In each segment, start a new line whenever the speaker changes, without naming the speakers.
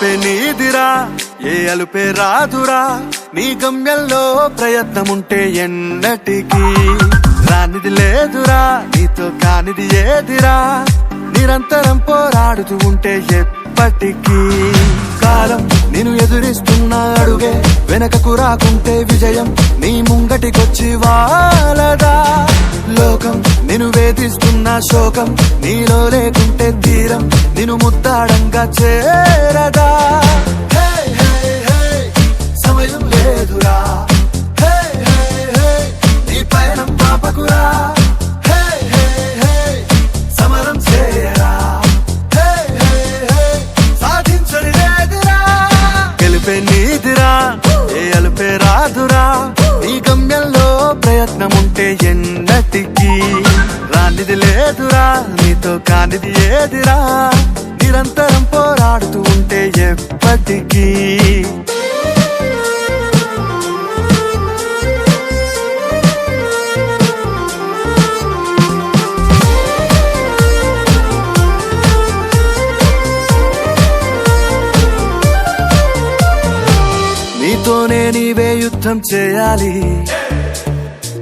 గెలుపే నీదిరా, ఏ అలుపే రాదురా, నీ గమ్యంలో ప్రయత్నముంటే ఎన్నటికీ రానిది లేదురా, నీతో కానిది ఏదిరా, నిరంతరం పోరాడుతూ ఉంటే ఎప్పటికీ. కాలం నేను ఎదురిస్తున్న అడుగే వెనకకు రాకుంటే విజయం నీ ముంగటికొచ్చి వాలదా. లోకం నేను వేధిస్తున్న శోకం నీలో లేకుంటే తీరం నిన్ను ముద్దాడంగా చేరదా. సమయం లేదురా, నీ పయనం పాపకురా, సమరం చేయరా, సాధించని లేదురా. గెలుపే నీదిరా, ఏ అలుపే రాదురా, నీ గమ్యంలో ప్రయత్నముంటే ఎన్నటికీ రానిది లేదురా, నీతో కానిది ఏదిరా, నిరంతరం పోరాడుతూ ఉంటే ఎప్పటికీ. నీతోనే నీవే యుద్ధం చేయాలి,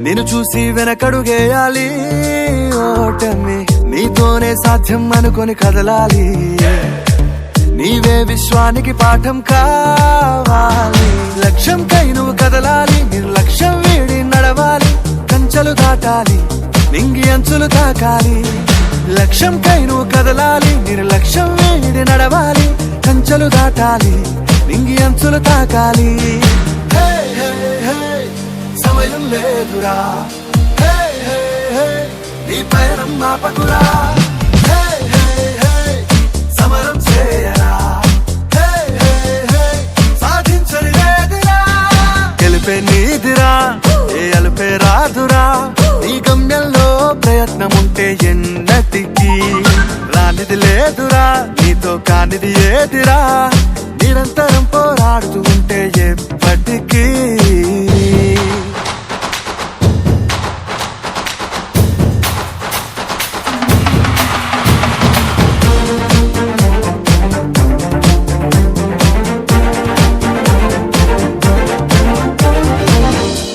నిన్ను చూసి వెనకడుగేయాలి. ఓటమి నీతోనే సాధ్యం అనుకొని కదలాలి, నీవే విశ్వానికి పాఠం కావాలి. లక్ష్యంకై నువ్వు కదలాలి, నిర్లక్ష్యం వీడి నడవాలి, కంచెలు దాటాలి, నింగి అంచులు తాకాలి. లక్ష్యంకై నువ్వు కదలాలి, నిర్లక్ష్యం వీడి నడవాలి, కంచెలు దాటాలి, నింగి అంచులు తాకాలి. సమయం లేదురా, నీ పయనం ఆపకురా, సమరం చేయరా, సాధించని లేదురా. గెలుపే నీదిరా, ఏ అలుపే రాదురా, నీ గమ్యంలో ప్రయత్నముంటే ఎన్నటికీ రానిది లేదురా, నీతో కానిది ఏదిరా, నిరంతరం పోరాడుతూ ఉంటే ఎప్పటికీ.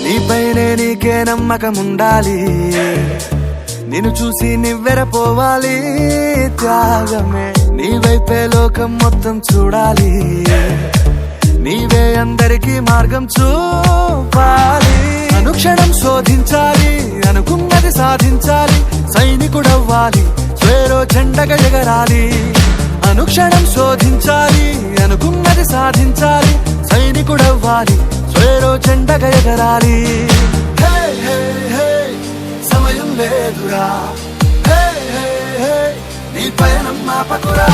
నీపైనే నీకే నమ్మకం ఉండాలి, నిన్ను చూసి నివ్వెరపోవాలి. త్యాగమే నీ వైపే లోకం మొత్తం చూడాలి, నీవే అందరికీ మార్గం చూపాలి. అనుక్షణం శోధించాలి, అనుకున్నది సాధించాలి, సైనికుడవ్వాలి, స్వేరో జెండగా ఎగరాలి. అనుక్షణం శోధించాలి, అనుకున్నది సాధించాలి, సైనికుడవ్వాలి, స్వేరో జెండగా ఎగరాలి. సమయం లేదురా, నీ పయనం ఆపకురా.